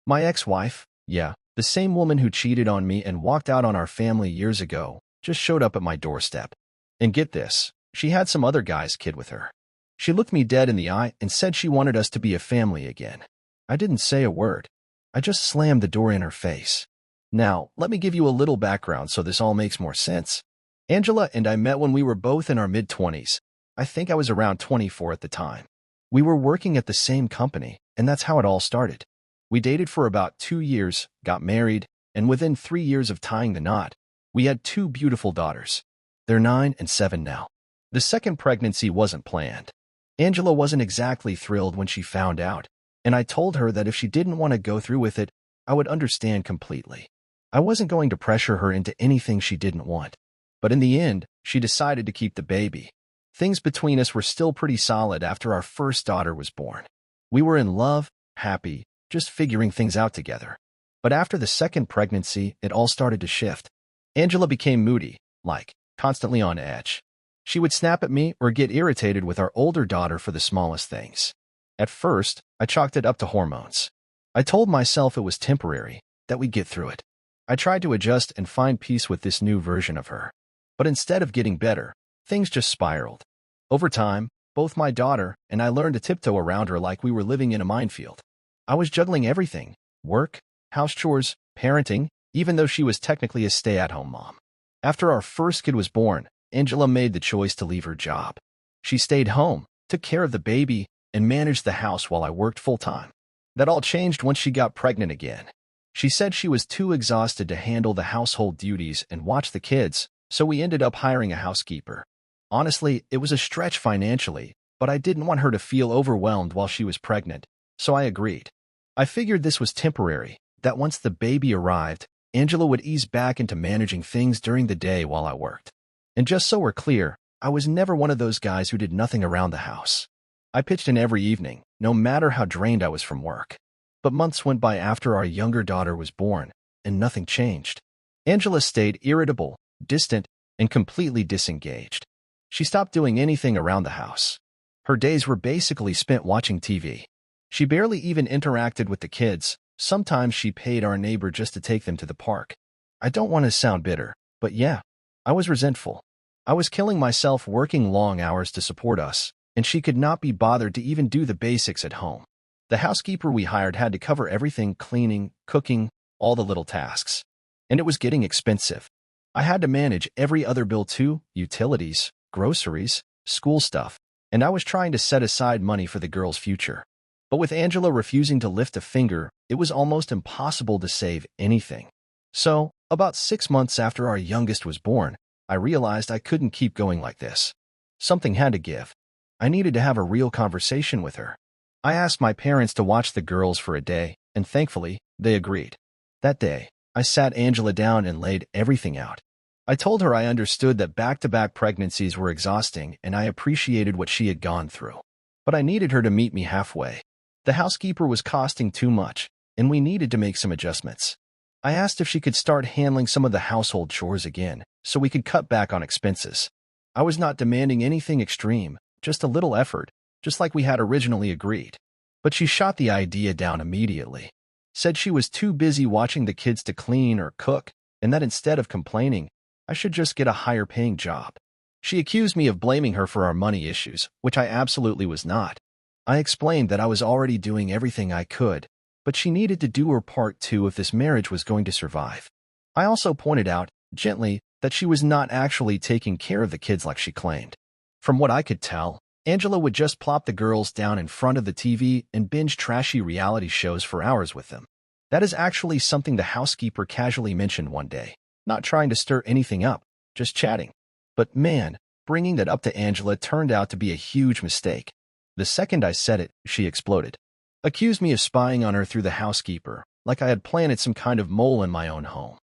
My ex-wife, yeah, the same woman who cheated on me and walked out on our family years ago, just showed up at my doorstep. And get this, she had some other guy's kid with her. She looked me dead in the eye and said she wanted us to be a family again. I didn't say a word. I just slammed the door in her face. Now, let me give you a little background so this all makes more sense. Angela and I met when we were both in our mid-20s. I think I was around 24 at the time. We were working at the same company, and that's how it all started. We dated for about 2 years, got married, and within 3 years of tying the knot, we had 2 beautiful daughters. They're 9 and 7 now. The second pregnancy wasn't planned. Angela wasn't exactly thrilled when she found out, and I told her that if she didn't want to go through with it, I would understand completely. I wasn't going to pressure her into anything she didn't want. But in the end, she decided to keep the baby. Things between us were still pretty solid after our first daughter was born. We were in love, happy, just figuring things out together. But after the second pregnancy, it all started to shift. Angela became moody, constantly on edge. She would snap at me or get irritated with our older daughter for the smallest things. At first, I chalked it up to hormones. I told myself it was temporary, that we'd get through it. I tried to adjust and find peace with this new version of her. But instead of getting better, things just spiraled. Over time, both my daughter and I learned to tiptoe around her like we were living in a minefield. I was juggling everything: work, house chores, parenting, even though she was technically a stay-at-home mom. After our first kid was born, Angela made the choice to leave her job. She stayed home, took care of the baby, and managed the house while I worked full-time. That all changed once she got pregnant again. She said she was too exhausted to handle the household duties and watch the kids, so we ended up hiring a housekeeper. Honestly, it was a stretch financially, but I didn't want her to feel overwhelmed while she was pregnant, so I agreed. I figured this was temporary, that once the baby arrived, Angela would ease back into managing things during the day while I worked. And just so we're clear, I was never one of those guys who did nothing around the house. I pitched in every evening, no matter how drained I was from work. But months went by after our younger daughter was born, and nothing changed. Angela stayed irritable, distant, and completely disengaged. She stopped doing anything around the house. Her days were basically spent watching TV. She barely even interacted with the kids. Sometimes she paid our neighbor just to take them to the park. I don't want to sound bitter, but yeah, I was resentful. I was killing myself working long hours to support us, and she could not be bothered to even do the basics at home. The housekeeper we hired had to cover everything: cleaning, cooking, all the little tasks. And it was getting expensive. I had to manage every other bill too: utilities, groceries, school stuff, and I was trying to set aside money for the girl's future. But with Angela refusing to lift a finger, it was almost impossible to save anything. So, about 6 months after our youngest was born, I realized I couldn't keep going like this. Something had to give. I needed to have a real conversation with her. I asked my parents to watch the girls for a day, and thankfully, they agreed. That day, I sat Angela down and laid everything out. I told her I understood that back-to-back pregnancies were exhausting and I appreciated what she had gone through. But I needed her to meet me halfway. The housekeeper was costing too much, and we needed to make some adjustments. I asked if she could start handling some of the household chores again, so we could cut back on expenses. I was not demanding anything extreme, just a little effort, just like we had originally agreed. But she shot the idea down immediately. Said she was too busy watching the kids to clean or cook, and that instead of complaining, I should just get a higher-paying job. She accused me of blaming her for our money issues, which I absolutely was not. I explained that I was already doing everything I could, but she needed to do her part too if this marriage was going to survive. I also pointed out, gently, that she was not actually taking care of the kids like she claimed. From what I could tell, Angela would just plop the girls down in front of the TV and binge trashy reality shows for hours with them. That is actually something the housekeeper casually mentioned one day, not trying to stir anything up, just chatting. But man, bringing that up to Angela turned out to be a huge mistake. The second I said it, she exploded. Accused me of spying on her through the housekeeper, like I had planted some kind of mole in my own home.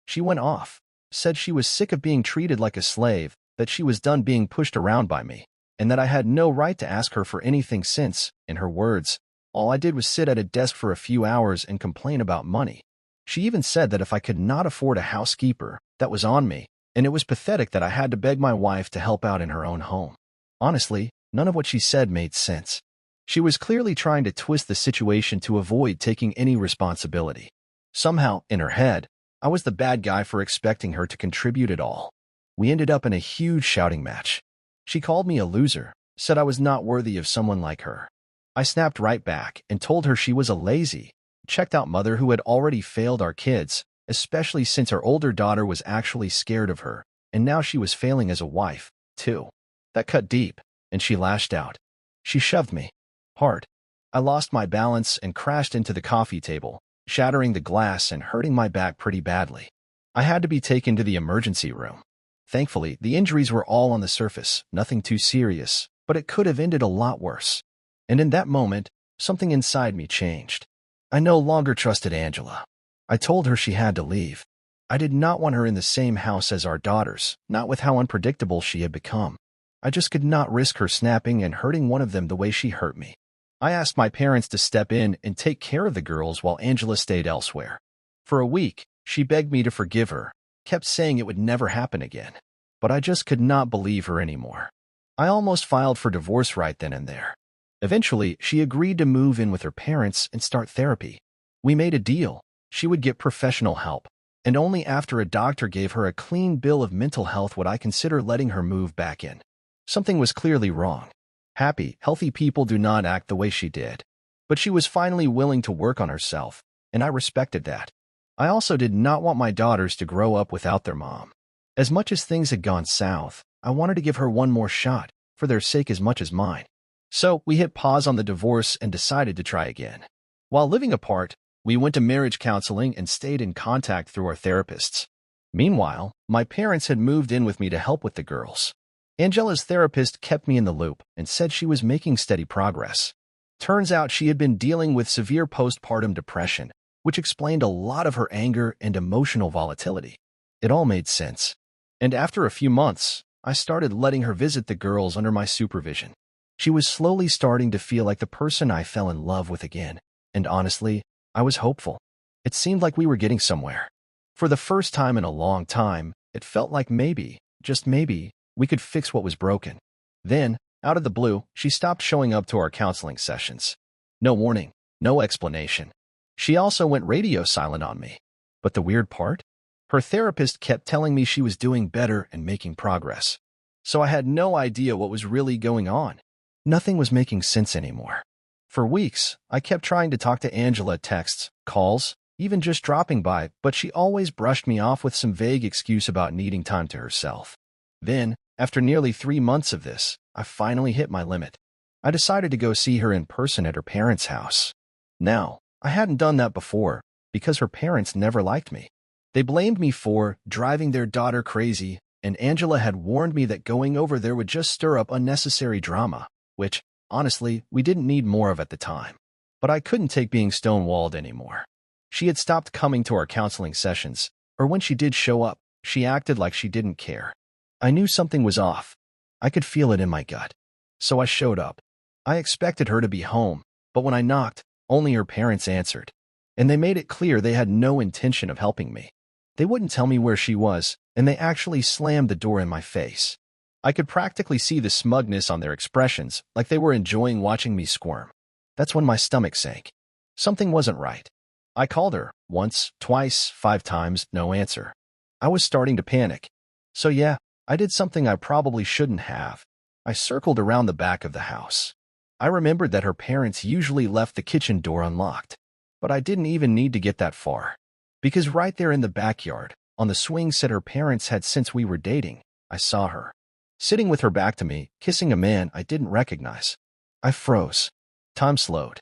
She went off, said she was sick of being treated like a slave, that she was done being pushed around by me, and that I had no right to ask her for anything since, in her words, all I did was sit at a desk for a few hours and complain about money. She even said that if I could not afford a housekeeper, that was on me, and it was pathetic that I had to beg my wife to help out in her own home. Honestly, none of what she said made sense. She was clearly trying to twist the situation to avoid taking any responsibility. Somehow, in her head, I was the bad guy for expecting her to contribute at all. We ended up in a huge shouting match. She called me a loser, said I was not worthy of someone like her. I snapped right back and told her she was a lazy, checked-out mother who had already failed our kids, especially since her older daughter was actually scared of her, and now she was failing as a wife, too. That cut deep, and she lashed out. She shoved me hard. I lost my balance and crashed into the coffee table, shattering the glass and hurting my back pretty badly. I had to be taken to the emergency room. Thankfully, the injuries were all on the surface, nothing too serious, but it could have ended a lot worse. And in that moment, something inside me changed. I no longer trusted Angela. I told her she had to leave. I did not want her in the same house as our daughters, not with how unpredictable she had become. I just could not risk her snapping and hurting one of them the way she hurt me. I asked my parents to step in and take care of the girls while Angela stayed elsewhere. For a week, she begged me to forgive her, kept saying it would never happen again. But I just could not believe her anymore. I almost filed for divorce right then and there. Eventually, she agreed to move in with her parents and start therapy. We made a deal. She would get professional help, and only after a doctor gave her a clean bill of mental health would I consider letting her move back in. Something was clearly wrong. Happy, healthy people do not act the way she did. But she was finally willing to work on herself, and I respected that. I also did not want my daughters to grow up without their mom. As much as things had gone south, I wanted to give her one more shot, for their sake as much as mine. So we hit pause on the divorce and decided to try again. While living apart, we went to marriage counseling and stayed in contact through our therapists. Meanwhile, my parents had moved in with me to help with the girls. Angela's therapist kept me in the loop and said she was making steady progress. Turns out she had been dealing with severe postpartum depression, which explained a lot of her anger and emotional volatility. It all made sense. And after a few months, I started letting her visit the girls under my supervision. She was slowly starting to feel like the person I fell in love with again, and honestly, I was hopeful. It seemed like we were getting somewhere. For the first time in a long time, it felt like maybe, just maybe, we could fix what was broken. Then, out of the blue, she stopped showing up to our counseling sessions. No warning, no explanation. She also went radio silent on me. But the weird part? Her therapist kept telling me she was doing better and making progress. So I had no idea what was really going on. Nothing was making sense anymore. For weeks, I kept trying to talk to Angela, texts, calls, even just dropping by, but she always brushed me off with some vague excuse about needing time to herself. Then, after nearly 3 months of this, I finally hit my limit. I decided to go see her in person at her parents' house. Now, I hadn't done that before, because her parents never liked me. They blamed me for driving their daughter crazy, and Angela had warned me that going over there would just stir up unnecessary drama, which, honestly, we didn't need more of at the time. But I couldn't take being stonewalled anymore. She had stopped coming to our counseling sessions, or when she did show up, she acted like she didn't care. I knew something was off. I could feel it in my gut. So I showed up. I expected her to be home, but when I knocked, only her parents answered. And they made it clear they had no intention of helping me. They wouldn't tell me where she was, and they actually slammed the door in my face. I could practically see the smugness on their expressions, like they were enjoying watching me squirm. That's when my stomach sank. Something wasn't right. I called her, once, twice, 5 times, no answer. I was starting to panic. So yeah, I did something I probably shouldn't have. I circled around the back of the house. I remembered that her parents usually left the kitchen door unlocked. But I didn't even need to get that far. Because right there in the backyard, on the swing set her parents had since we were dating, I saw her. Sitting with her back to me, kissing a man I didn't recognize. I froze. Time slowed.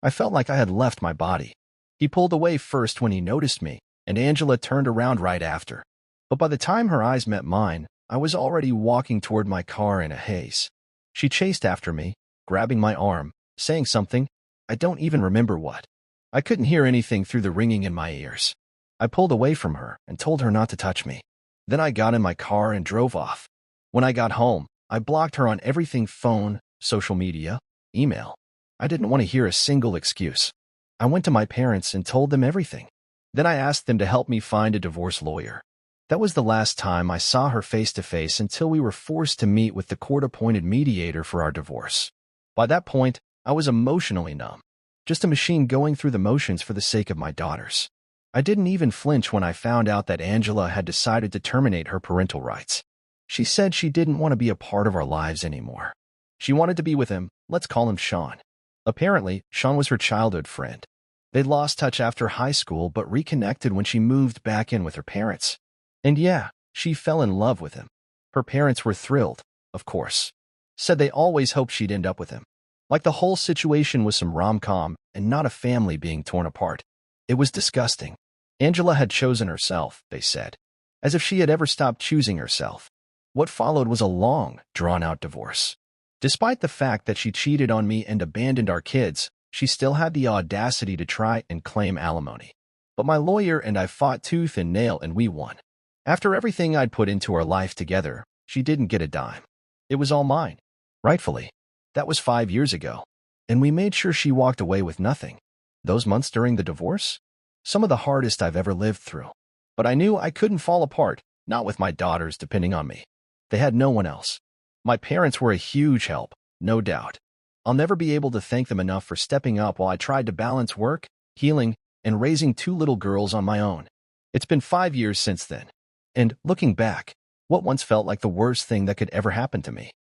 I felt like I had left my body. He pulled away first when he noticed me, and Angela turned around right after. But by the time her eyes met mine, I was already walking toward my car in a haze. She chased after me, grabbing my arm, saying something. I don't even remember what. I couldn't hear anything through the ringing in my ears. I pulled away from her and told her not to touch me. Then I got in my car and drove off. When I got home, I blocked her on everything: phone, social media, email. I didn't want to hear a single excuse. I went to my parents and told them everything. Then I asked them to help me find a divorce lawyer. That was the last time I saw her face to face until we were forced to meet with the court-appointed mediator for our divorce. By that point, I was emotionally numb. Just a machine going through the motions for the sake of my daughters. I didn't even flinch when I found out that Angela had decided to terminate her parental rights. She said she didn't want to be a part of our lives anymore. She wanted to be with him, let's call him Sean. Apparently, Sean was her childhood friend. They'd lost touch after high school but reconnected when she moved back in with her parents. And yeah, she fell in love with him. Her parents were thrilled, of course. Said they always hoped she'd end up with him. Like the whole situation was some rom-com and not a family being torn apart. It was disgusting. Angela had chosen herself, they said, as if she had ever stopped choosing herself. What followed was a long, drawn-out divorce. Despite the fact that she cheated on me and abandoned our kids, she still had the audacity to try and claim alimony. But my lawyer and I fought tooth and nail and we won. After everything I'd put into our life together, she didn't get a dime. It was all mine. Rightfully. That was 5 years ago. And we made sure she walked away with nothing. Those months during the divorce? Some of the hardest I've ever lived through. But I knew I couldn't fall apart, not with my daughters depending on me. They had no one else. My parents were a huge help, no doubt. I'll never be able to thank them enough for stepping up while I tried to balance work, healing, and raising 2 little girls on my own. It's been 5 years since then. And, looking back, what once felt like the worst thing that could ever happen to me.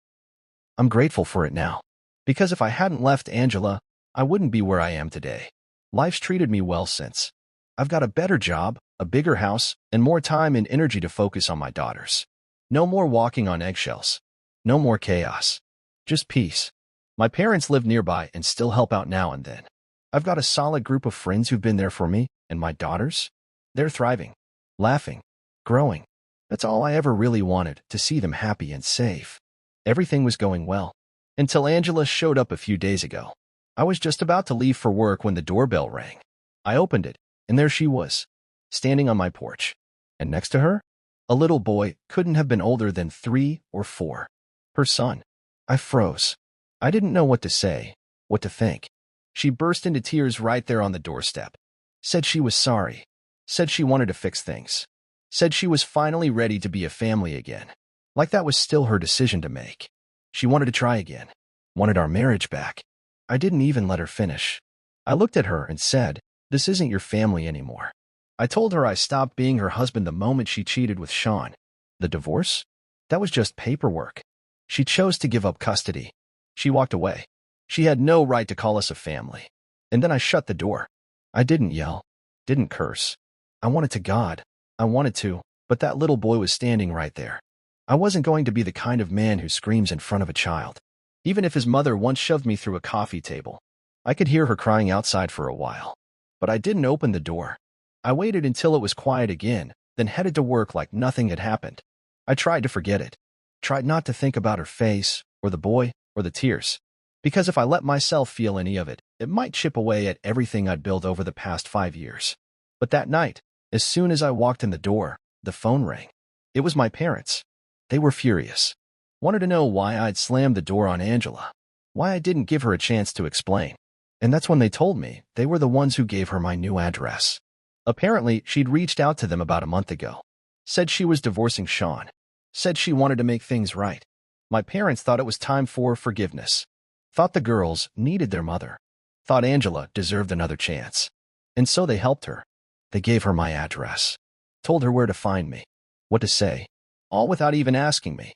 I'm grateful for it now. Because if I hadn't left Angela, I wouldn't be where I am today. Life's treated me well since. I've got a better job, a bigger house, and more time and energy to focus on my daughters. No more walking on eggshells. No more chaos. Just peace. My parents live nearby and still help out now and then. I've got a solid group of friends who've been there for me, and my daughters? They're thriving, laughing, growing. That's all I ever really wanted, to see them happy and safe. Everything was going well. Until Angela showed up a few days ago. I was just about to leave for work when the doorbell rang. I opened it, and there she was, standing on my porch. And next to her? A little boy, couldn't have been older than 3 or 4. Her son. I froze. I didn't know what to say, what to think. She burst into tears right there on the doorstep. Said she was sorry. Said she wanted to fix things. Said she was finally ready to be a family again. Like that was still her decision to make. She wanted to try again. Wanted our marriage back. I didn't even let her finish. I looked at her and said, "This isn't your family anymore." I told her I stopped being her husband the moment she cheated with Sean. The divorce? That was just paperwork. She chose to give up custody. She walked away. She had no right to call us a family. And then I shut the door. I didn't yell. Didn't curse. I wanted to God. I wanted to, but that little boy was standing right there. I wasn't going to be the kind of man who screams in front of a child. Even if his mother once shoved me through a coffee table. I could hear her crying outside for a while. But I didn't open the door. I waited until it was quiet again, then headed to work like nothing had happened. I tried to forget it. Tried not to think about her face, or the boy, or the tears. Because if I let myself feel any of it, it might chip away at everything I'd built over the past 5 years. But that night, as soon as I walked in the door, the phone rang. It was my parents. They were furious. Wanted to know why I'd slammed the door on Angela. Why I didn't give her a chance to explain. And that's when they told me they were the ones who gave her my new address. Apparently, she'd reached out to them about a month ago. Said she was divorcing Sean. Said she wanted to make things right. My parents thought it was time for forgiveness. Thought the girls needed their mother. Thought Angela deserved another chance. And so they helped her. They gave her my address. Told her where to find me. What to say. All without even asking me.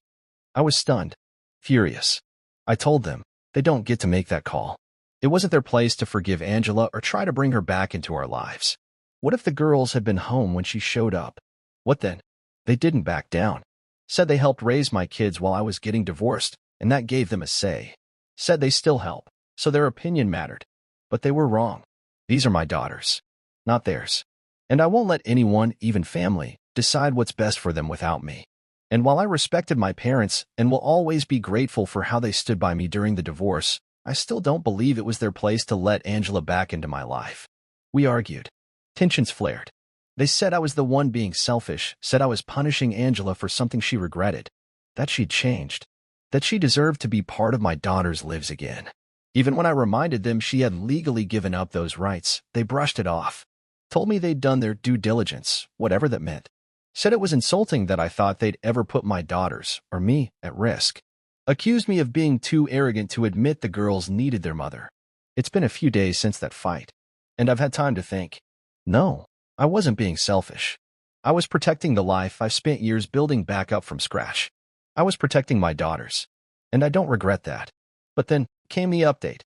I was stunned. Furious. I told them, they don't get to make that call. It wasn't their place to forgive Angela or try to bring her back into our lives. What if the girls had been home when she showed up? What then? They didn't back down. Said they helped raise my kids while I was getting divorced, and that gave them a say. Said they still help, so their opinion mattered. But they were wrong. These are my daughters, not theirs. And I won't let anyone, even family, decide what's best for them without me. And while I respected my parents and will always be grateful for how they stood by me during the divorce, I still don't believe it was their place to let Angela back into my life. We argued. Tensions flared. They said I was the one being selfish, said I was punishing Angela for something she regretted, that she'd changed, that she deserved to be part of my daughter's lives again. Even when I reminded them she had legally given up those rights, they brushed it off. Told me they'd done their due diligence, whatever that meant. Said it was insulting that I thought they'd ever put my daughters, or me, at risk. Accused me of being too arrogant to admit the girls needed their mother. It's been a few days since that fight, and I've had time to think. No, I wasn't being selfish. I was protecting the life I've spent years building back up from scratch. I was protecting my daughters, and I don't regret that. But then came the update.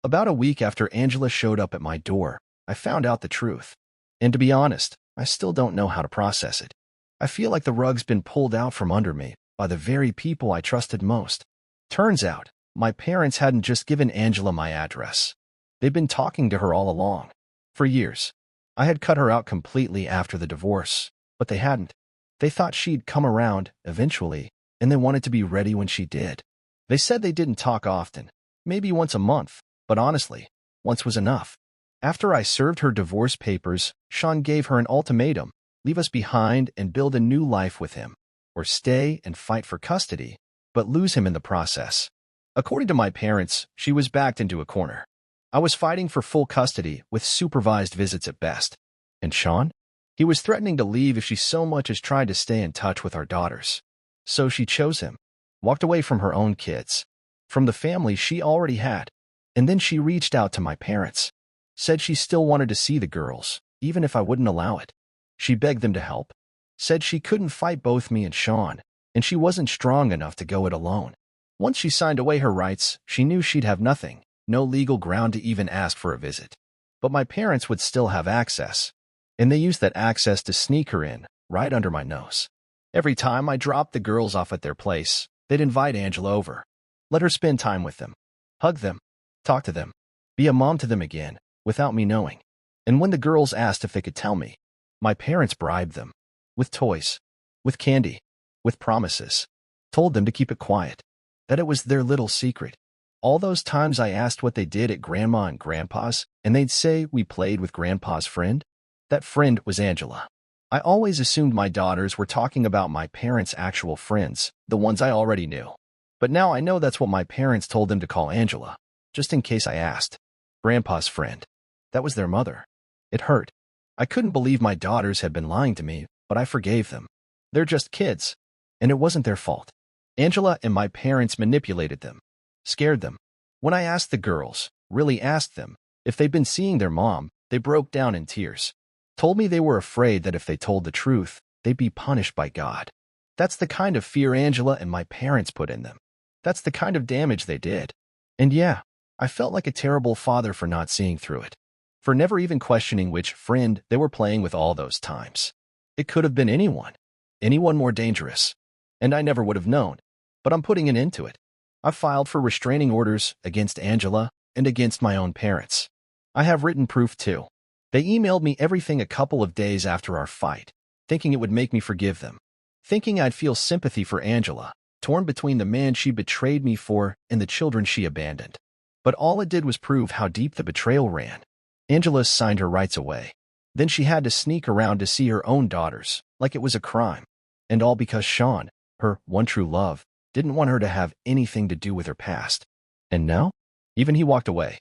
About a week after Angela showed up at my door, I found out the truth. And to be honest, I still don't know how to process it. I feel like the rug's been pulled out from under me by the very people I trusted most. Turns out, my parents hadn't just given Angela my address. They'd been talking to her all along. For years. I had cut her out completely after the divorce, but they hadn't. They thought she'd come around, eventually, and they wanted to be ready when she did. They said they didn't talk often, maybe once a month, but honestly, once was enough. After I served her divorce papers, Sean gave her an ultimatum: leave us behind and build a new life with him, or stay and fight for custody, but lose him in the process. According to my parents, she was backed into a corner. I was fighting for full custody with supervised visits at best. And Sean? He was threatening to leave if she so much as tried to stay in touch with our daughters. So she chose him, walked away from her own kids, from the family she already had, and then she reached out to my parents, said she still wanted to see the girls, even if I wouldn't allow it. She begged them to help, said she couldn't fight both me and Sean, and she wasn't strong enough to go it alone. Once she signed away her rights, she knew she'd have nothing, no legal ground to even ask for a visit. But my parents would still have access, and they used that access to sneak her in, right under my nose. Every time I dropped the girls off at their place, they'd invite Angela over, let her spend time with them, hug them, talk to them, be a mom to them again, without me knowing. And when the girls asked if they could tell me, my parents bribed them, with toys, with candy, with promises, told them to keep it quiet, that it was their little secret. All those times I asked what they did at Grandma and Grandpa's, and they'd say we played with Grandpa's friend. That friend was Angela. I always assumed my daughters were talking about my parents' actual friends, the ones I already knew. But now I know that's what my parents told them to call Angela, just in case I asked. Grandpa's friend. That was their mother. It hurt. I couldn't believe my daughters had been lying to me, but I forgave them. They're just kids, and it wasn't their fault. Angela and my parents manipulated them, scared them. When I asked the girls, really asked them, if they'd been seeing their mom, they broke down in tears. Told me they were afraid that if they told the truth, they'd be punished by God. That's the kind of fear Angela and my parents put in them. That's the kind of damage they did. And yeah, I felt like a terrible father for not seeing through it, for never even questioning which friend they were playing with all those times. It could have been anyone more dangerous, and I never would have known, but I'm putting an end to it. I've filed for restraining orders against Angela and against my own parents. I have written proof too. They emailed me everything a couple of days after our fight, thinking it would make me forgive them, thinking I'd feel sympathy for Angela, torn between the man she betrayed me for and the children she abandoned. But all it did was prove how deep the betrayal ran. Angela signed her rights away. Then she had to sneak around to see her own daughters, like it was a crime. And all because Sean, her one true love, didn't want her to have anything to do with her past. And now? Even he walked away.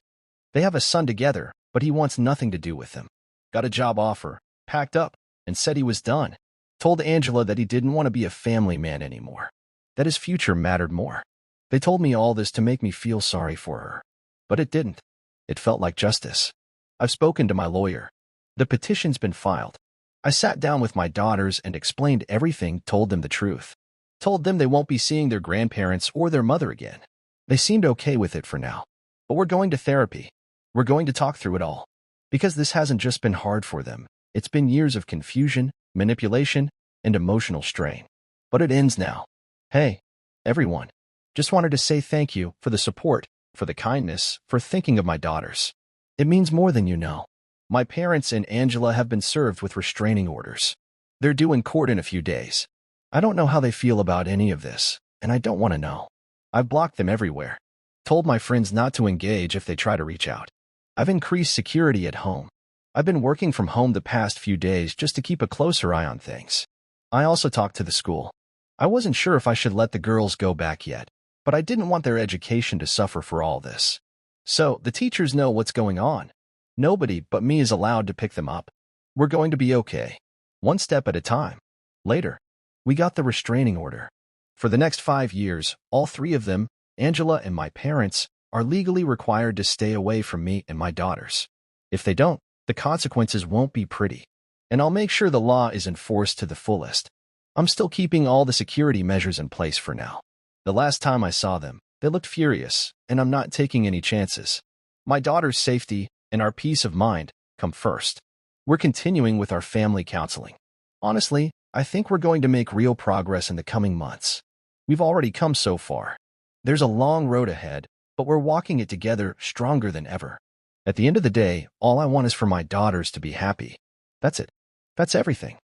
They have a son together, but he wants nothing to do with them. Got a job offer, packed up, and said he was done. Told Angela that he didn't want to be a family man anymore, that his future mattered more. They told me all this to make me feel sorry for her. But it didn't. It felt like justice. I've spoken to my lawyer. The petition's been filed. I sat down with my daughters and explained everything, told them the truth. Told them they won't be seeing their grandparents or their mother again. They seemed okay with it for now. But we're going to therapy. We're going to talk through it all. Because this hasn't just been hard for them. It's been years of confusion, manipulation, and emotional strain. But it ends now. Hey, everyone. Just wanted to say thank you for the support, for the kindness, for thinking of my daughters. It means more than you know. My parents and Angela have been served with restraining orders. They're due in court in a few days. I don't know how they feel about any of this, and I don't want to know. I've blocked them everywhere. Told my friends not to engage if they try to reach out. I've increased security at home. I've been working from home the past few days just to keep a closer eye on things. I also talked to the school. I wasn't sure if I should let the girls go back yet, but I didn't want their education to suffer for all this. So the teachers know what's going on. Nobody but me is allowed to pick them up. We're going to be okay. One step at a time. Later, we got the restraining order. For the next 5 years, all three of them, Angela and my parents, are legally required to stay away from me and my daughters. If they don't, the consequences won't be pretty, and I'll make sure the law is enforced to the fullest. I'm still keeping all the security measures in place for now. The last time I saw them, they looked furious, and I'm not taking any chances. My daughter's safety and our peace of mind come first. We're continuing with our family counseling. Honestly, I think we're going to make real progress in the coming months. We've already come so far. There's a long road ahead, but we're walking it together stronger than ever. At the end of the day, all I want is for my daughters to be happy. That's it. That's everything.